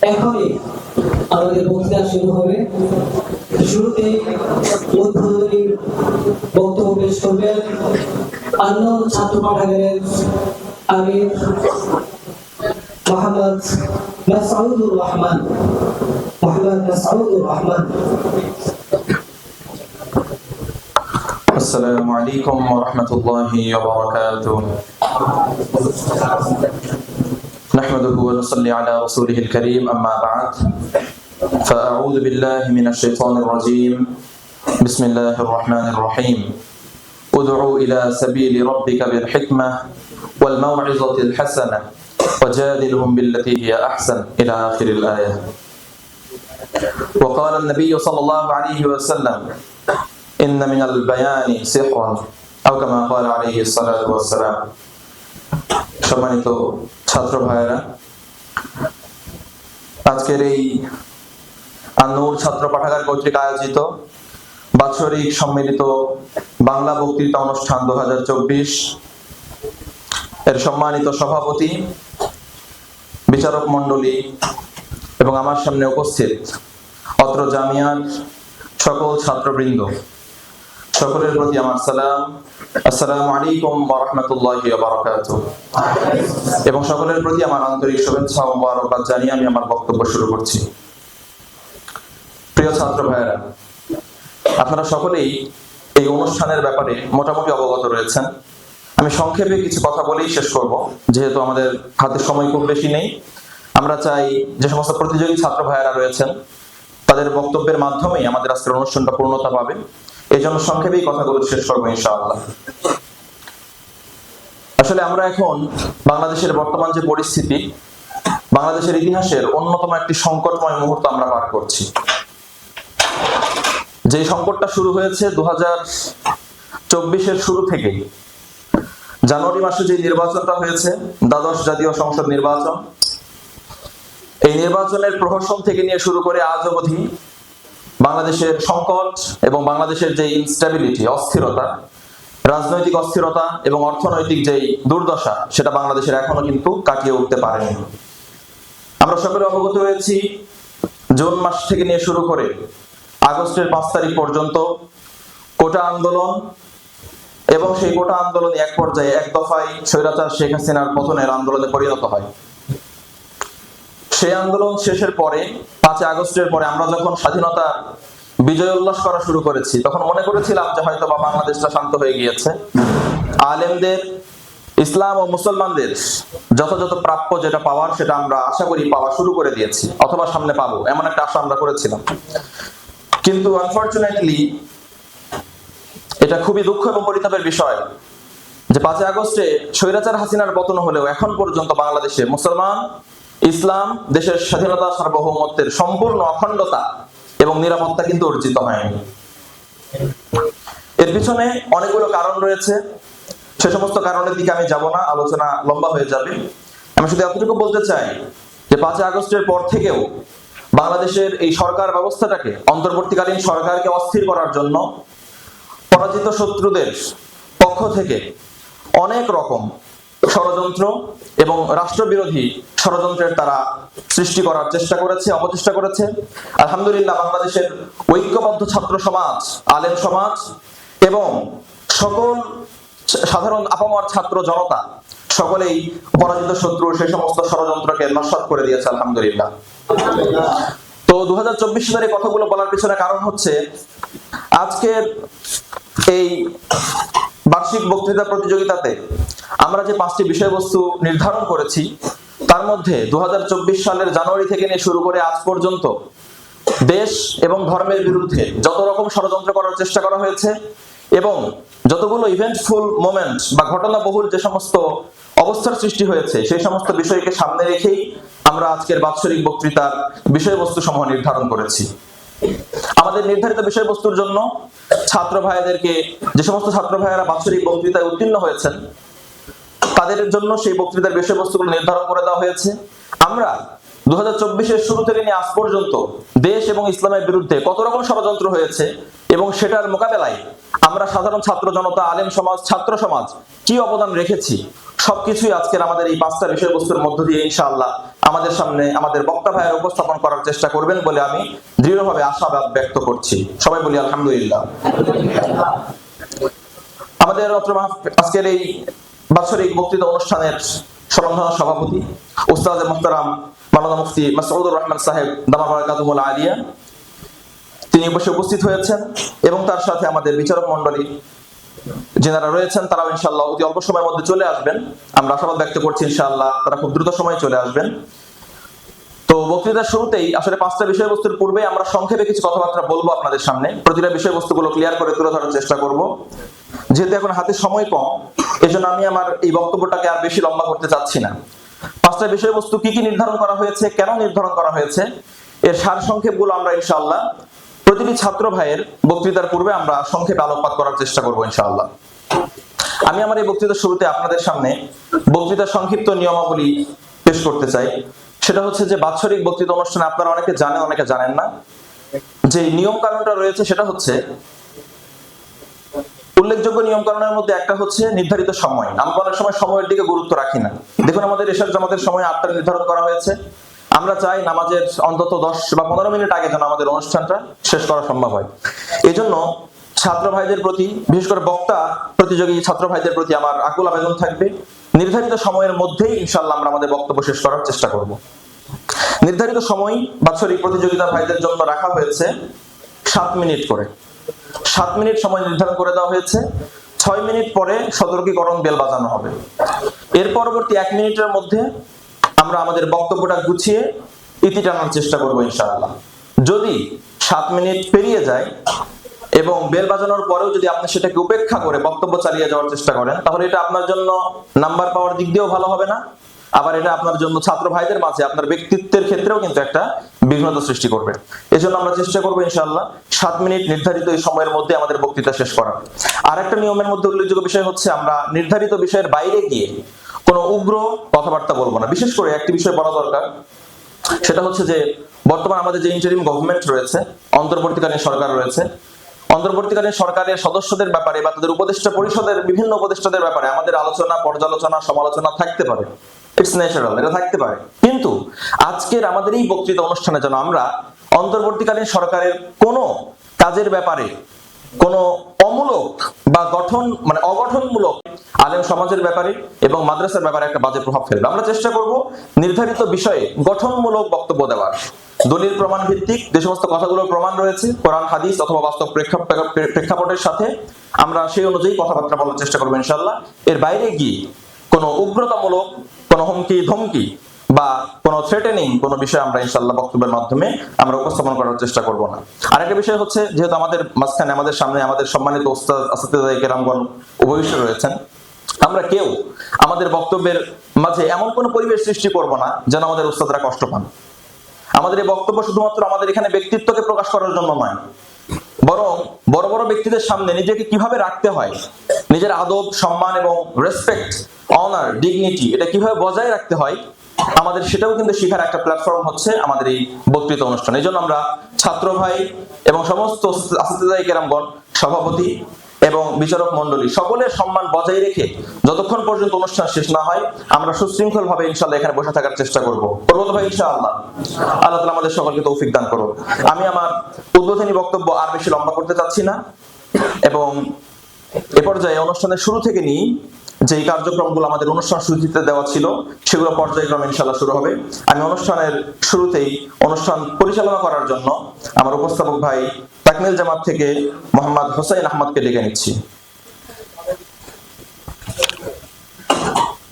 এখনই আমাদের বক্তৃতা শুরু হবে। শুরুতে উদ্বোধনী বক্তব্য পেশ করবেন আনন্দ ছাত্র পাঠাগারের আমির মোহাম্মদ মাসউদুর রহমান। السلام عليكم ورحمة الله وبركاته. نحمده ونصلي على رسوله الكريم، أما بعد، فأعوذ بالله من الشيطان الرجيم. بسم الله الرحمن الرحيم. ادعوا إلى سبيل ربك بالحكمة والموعظة الحسنة وجادلهم بالتي هي أحسن إلى آخر الآية. وقال النبي صلى الله عليه وسلم: إن من البيان سحرا أو كما قال عليه الصلاة والسلام. সম্মানিত ছাত্র ভাইয়েরা, আজকের এই আন-নূর ছাত্র পাঠাগার কর্তৃক আয়োজিত বাৎসরিক সম্মিলিত বাংলা বক্তৃতা অনুষ্ঠান 2024 এর সম্মানিত সভাপতি, বিচারক মণ্ডলী এবং আমার সামনে উপস্থিত অত্র জামিয়ার সকল ছাত্রবৃন্দ, সকলের প্রতি আমার সালাম। আসসালামু আলাইকুম ওয়া রাহমাতুল্লাহি ওয়া বারাকাতুহু। এবং সকলের প্রতি আমার আন্তরিক শুভেচ্ছা ও মোবারকবাদ জানিয়ে আমি আমার বক্তব্য শুরু করছি। প্রিয় ছাত্র ভাইয়েরা, আপনারা সকলেই এই অনুষ্ঠানের ব্যাপারে মোটামুটি অবগত রয়েছেন। আমি সংক্ষেপে কিছু কথা বলেই শেষ করব, যেহেতু আমাদের হাতে সময় খুব বেশি নেই। আমরা চাই যে সমস্ত প্রতিযোগী ছাত্র ভাইয়েরা রয়েছেন তাদের বক্তব্যের মাধ্যমেই আমাদের আজকের অনুষ্ঠানটা পূর্ণতা পাবে। এই জন্য সংক্ষেপেই কথাগুলো শেষ করবো ইনশাআল্লাহ। আসলে আমরা এখন বাংলাদেশের বর্তমান যে পরিস্থিতি, বাংলাদেশের ইতিহাসের অন্যতম একটি সংকটময় মুহূর্ত আমরা পার করছি। যে সংকটটা শুরু হয়েছে 2024-এর শুরু থেকেই। জানুয়ারি মাসে যে নির্বাচনটা হয়েছে, দ্বাদশ জাতীয় সংসদ নির্বাচন, এই নির্বাচনের প্রহসন থেকে নিয়ে শুরু করে আজ অবধি বাংলাদেশের সংকট এবং বাংলাদেশের যে ইনস্টেবিলিটি, অস্থিরতা, রাজনৈতিক অস্থিরতা এবং অর্থনৈতিক যে দুর্দশা, সেটা বাংলাদেশের এখনো কিন্তু কাটিয়ে উঠতে পারেনি। আমরা সকলে অবগত হয়েছি, জুন মাস থেকে নিয়ে শুরু করে আগস্টের 5 তারিখ পর্যন্ত কোটা আন্দোলন, এবং সেই কোটা আন্দোলন এক পর্যায়ে এক দফায় স্বৈরাচার শেখ হাসিনার পতনের আন্দোলনে পরিণত হয়। সেই আন্দোলন শেষের পরে 5 আগস্টের পরে আমরা যখন স্বাধীনতা বিজয় উল্লাস করা শুরু করেছি, তখন মনে করেছিলাম যে হয়তো বা বাংলাদেশটা শান্ত হয়ে গিয়েছে। আলেমদের, ইসলাম ও মুসলমানদের যথাযথ প্রাপ্য যেটা পাওয়ার, সেটা আমরা আশা করি পাওয়া শুরু করে দিয়েছি, অথবা সামনে পাবো, এমন একটা আশা আমরা করেছিলাম। কিন্তু আনফরচুনেটলি এটা খুবই দুঃখ এবং পরিতাপের বিষয় যে 5 আগস্টে স্বৈরাচার হাসিনার পতন হলেও এখন পর্যন্ত বাংলাদেশে মুসলমান, ইসলাম, দেশের স্বাধীনতা, সার্বভৌমত্বের সম্পূর্ণ অখণ্ডতা এবং নিরাপত্তা কিন্তু অর্জিত হয়নি। এর পিছনে অনেকগুলো কারণ রয়েছে, সে সমস্ত কারণের দিকে আমি যাব না, আলোচনা লম্বা হয়ে যাবে। আমি শুধু এতটুকু বলতে চাই যে 5 আগস্টের পর থেকেও বাংলাদেশের এই সরকার ব্যবস্থাটাকে, অন্তর্বর্তীকালীন সরকারকে অস্থির করার জন্য পরাজিত শত্রুদের পক্ষ থেকে অনেক রকম ষড়যন্ত্র এবং রাষ্ট্রবিরোধী ষড়যন্ত্রের তারা সৃষ্টি করার চেষ্টা করেছে, অপচেষ্টা করেছে। আলহামদুলিল্লাহ, বাংলাদেশের ঐক্যবদ্ধ ছাত্র সমাজ, আলেম সমাজ এবং সকল সাধারণ আপামর ছাত্র জনতা সকলেই পরাজিত শত্রুর সেই সমস্ত ষড়যন্ত্রকে নস্যাৎ করে দিয়েছে, আলহামদুলিল্লাহ। তো 2024 সালের এই কথাগুলো বলার পিছনে কারণ হচ্ছে, আজকের এই বার্ষিক বক্তৃতা প্রতিযোগিতাতে আমরা যে 5টি বিষয়বস্তু নির্ধারণ করেছি, তার মধ্যে 2024 সালের জানুয়ারি থেকে নিয়ে শুরু করে আজ পর্যন্ত দেশ এবং ধর্মের বিরুদ্ধে যত রকম ষড়যন্ত্র করার চেষ্টা করা হয়েছে এবং যতগুলো ইভেন্টফুল মোমেন্ট বা ঘটনাবহুল যে সমস্ত অবস্থার সৃষ্টি হয়েছে, সেই সমস্ত বিষয়কে সামনে রেখেই আমরা আজকের বাৎসরিক বক্তৃতার বিষয়বস্তু সমূহ নির্ধারণ করেছি। আমাদের নির্ধারিত বিষয়বস্তুর জন্য ছাত্র ভাইদেরকে, যে সমস্ত ছাত্র ভাইয়েরা বাৎসরিক বক্তৃতায় উত্তীর্ণ হয়েছেন, তাদের জন্য সেই বক্তৃতার বিষয়বস্তুগুলো নির্ধারণ করে দেওয়া হয়েছে। আমরা 2024-এর শুরু থেকে নিয়ে আজ পর্যন্ত দেশ এবং ইসলামের বিরুদ্ধে কত রকম ষড়যন্ত্র হয়েছে এবং সেটার মোকাবেলায় আমরা সাধারণ ছাত্র জনতা, আলেম সমাজ, ছাত্র সমাজ কি অবদান রেখেছি, সবকিছুই আজকের আমাদের এই 5টা বিষয়বস্তুর মধ্য দিয়ে ইনশাআল্লাহ আমাদের সামনে আমাদের বক্তা ভাইয়ের উপস্থাপন করার চেষ্টা করবেন বলে আমি দৃঢ়ভাবে আশাবাদ ব্যক্ত করছি। সবাই বলি আলহামদুলিল্লাহ। আমাদের আজকের এই বাৎসরিক বক্তৃতা অনুষ্ঠানের সম্মাননা সভাপতি উস্তাদ মুহতারাম মাওলানা মুফতি মাসউদুর রহমান সাহেব দামা বারাকাতুহুল আলিয়া, তিনি উপস্থিত হয়েছেন এবং তার সাথে আমাদের বিচারক মণ্ডলী যারা রয়েছেন তারাও ইনশাআল্লাহ অতি অল্প সময়ের মধ্যে চলে আসবেন। আমরা আশাবাদ ব্যক্ত করছি ইনশাআল্লাহ তারা খুব দ্রুত সময়ে চলে আসবেন। তো বক্তৃতার শুরুতেই আসলে 5টা বিষয়বস্তুর পূর্বে আমরা সংক্ষেপে কিছু কথাবার্তা বলবো আপনাদের সামনে, প্রতিটা বিষয়বস্তুগুলো ক্লিয়ার করে তুলে ধরার চেষ্টা করব। যেহেতু এখন হাতে সময় কম, এজন্য আমি আমার এই বক্তব্যটাকে আর বেশি লম্বা করতে চাচ্ছি না। 5টা বিষয়বস্তু কি কি নির্ধারণ করা হয়েছে, কেন নির্ধারণ করা হয়েছে, এর সারসংক্ষেপগুলো আমরা ইনশাআল্লাহ প্রতিটি ছাত্র ভাইয়ের বক্তৃতার পূর্বে আমরা সংক্ষেপে আলোকপাত করার চেষ্টা করব ইনশাআল্লাহ। আমি আমার এই বক্তৃতার শুরুতে আপনাদের সামনে বক্তৃতার সংক্ষিপ্ত নিয়মাবলী পেশ করতে চাই। সেটা হচ্ছে যে বাৎসরিক বক্তৃতা অনুষ্ঠানে আপনারা অনেকে জানেন অনেকে জানেন না, যে নিয়ম কানুনটা রয়েছে সেটা হচ্ছে উল্লেখযোগ্য নিয়ম কানুনের মধ্যে একটা হচ্ছে নির্ধারিত সময়। আমরা অনেক সময় সময়ের দিকে গুরুত্ব রাখি না। দেখুন আমাদের এশার জামাতের সময় 8টা নির্ধারণ করা হয়েছে। আমরা চাই নামাজের অন্তত 10 বা 15 মিনিট আগে যেন আমাদের অনুষ্ঠানটা শেষ করা সম্ভব হয়। এজন্য ছাত্র ভাইদের প্রতি, বিশেষ করে বক্তা প্রতিযোগী ছাত্র ভাইদের প্রতি আমার আকুল আবেদন থাকবে, নির্ধারিত সময়ের মধ্যেই ইনশাআল্লাহ আমরা আমাদের বক্তব্য শেষ করার চেষ্টা করব। নির্ধারিত সময় বাৎসরিক প্রতিযোগিতা ভাইদের জন্য রাখা হয়েছে 7 মিনিট করে। 7 মিনিট সময় নির্ধারণ করে দেওয়া হয়েছে। 6 মিনিট পরে সতর্কীকরণ বেল বাজানো হবে। এর পরবর্তী 1 মিনিটের মধ্যে আমরা আমাদের বক্তব্যটা গুছিয়ে ইতি টানার চেষ্টা করব ইনশাআল্লাহ। যদি 7 মিনিট পেরিয়ে যায় এবং বেল বাজানোর পরেও যদি আপনি সেটাকে উপেক্ষা করে বক্তব্য চালিয়ে যাওয়ার চেষ্টা করেন, তাহলে এটা আপনার জন্য নাম্বার পাওয়ার দিক দিয়েও ভালো হবে না, আবার এটা আপনার জন্য ছাত্র ভাইদের মাঝে আপনার ব্যক্তিত্বের ক্ষেত্রেও কিন্তু একটা বিঘ্নতা সৃষ্টি করবে। এজন্য আমরা চেষ্টা করবো ইনশাআল্লাহ 7 মিনিট নির্ধারিত এই সময়ের মধ্যে আমাদের বক্তৃতা শেষ করার। আর একটা নিয়মের মধ্যে উল্লেখযোগ্য বিষয় হচ্ছে আমরা নির্ধারিত বিষয়ের বাইরে গিয়ে কোনো উগ্র কথাবার্তা বলবো না। বিশেষ করে একটি বিষয় বলা দরকার, সেটা হচ্ছে যে বর্তমান আমাদের যে ইন্টারিম গভর্নমেন্ট রয়েছে, অন্তর্বর্তীকালীন সরকার রয়েছে, অন্তর্বর্তীকালীন সরকারের সদস্যদের ব্যাপারে বা তাদের উপদেষ্টা পরিষদের বিভিন্ন উপদেষ্টাদের ব্যাপারে আমাদের আলোচনা, পর্যালোচনা, সমালোচনা থাকতে পারে। ইটস ন্যাচারাল, এটা থাকতে পারে। কিন্তু আজকের আমাদের এই বক্তৃতা অনুষ্ঠানে যেন আমরা অন্তর্বর্তীকালীন সরকারের কোনো কাজের ব্যাপারে কোনো অমূলক বা অগঠনমূলক আলেম সমাজের ব্যাপারে এবং মাদ্রাসার ব্যাপারে একটা বাজে প্রভাব ফেলবে। আমরা চেষ্টা করব নির্ধারিত বিষয়ে গঠনমূলক বক্তব্য দেওয়ার, দলিল প্রমাণ ভিত্তিক যে সমস্ত কথাগুলোর প্রমাণ রয়েছে কোরআন হাদিস অথবা বাস্তব প্রেক্ষাপটের সাথে আমরা সেই অনুযায়ী কথাবার্তা বলার চেষ্টা করবো ইনশাআল্লাহ। এর বাইরে গিয়ে কোনো উগ্রতামূলক, কোনো হুমকি ধমকি বা কোনো থ্রেটেনিং কোনো বিষয় আমরা ইনশাআল্লাহ বক্তব্যের মাধ্যমে আমরা উপস্থাপন করার চেষ্টা করব না। আরেকটা বিষয় হচ্ছে, যেহেতু আমাদের মাঝখানে আমাদের সামনে আমাদের সম্মানিত ওস্তাদ আসিফুদ্দিন কেরামগণ উপবিষ্ট রয়েছেন, আমরা কেউ আমাদের বক্তব্যের মাঝে এমন কোনো পরিবেশ সৃষ্টি করব না যেন আমাদের ওস্তাদরা কষ্ট পান। আমাদের এই বক্তব্য শুধুমাত্র আমাদের এখানে ব্যক্তিত্বকে প্রকাশ করার জন্য নয়, বরং বড় বড় ব্যক্তিদের সামনে নিজেকে কিভাবে রাখতে হয়, নিজের আদব, সম্মান এবং রেসপেক্ট, অনার, ডিগনিটি এটা কিভাবে বজায় রাখতে হয় আমাদের সেটাও কিন্তু শেখার একটা প্ল্যাটফর্ম হচ্ছে আমাদের এই বক্তৃতা অনুষ্ঠান। এই জন্য আমরা ছাত্র ভাই এবং সমস্ত আসিফুদ্দিন কেরামগণ, সভাপতি এবং বিচারক মণ্ডলী সকলের সম্মান বজায় রেখে যতক্ষণ পর্যন্ত অনুষ্ঠান শেষ না হয় আমরা সুশৃঙ্খল ভাবে ইনশাআল্লাহ এখানে বসে থাকার চেষ্টা করবো তো ভাই ইনশাআল্লাহ। আল্লাহ তাআলা আমাদের সকলকে তৌফিক দান করুন। আমি আমার উদ্বোধনী বক্তব্য আর বেশি লম্বা করতে চাচ্ছি না এবং এ পর্যায়ে অনুষ্ঠানের শুরু থেকে নিয়ে যেই কার্যক্রমগুলো আমাদের অনুষ্ঠান সূচিতে দেওয়া ছিল সেগুলো পর্যায়ক্রমে ইনশাআল্লাহ শুরু হবে। আমি অনুষ্ঠানের শুরুতেই অনুষ্ঠান পরিচালনা করার জন্য আমার উপস্থাপক ভাই তাকমিল জামাত থেকে মোহাম্মদ হোসেন আহমদকে ডেকে নিচ্ছি।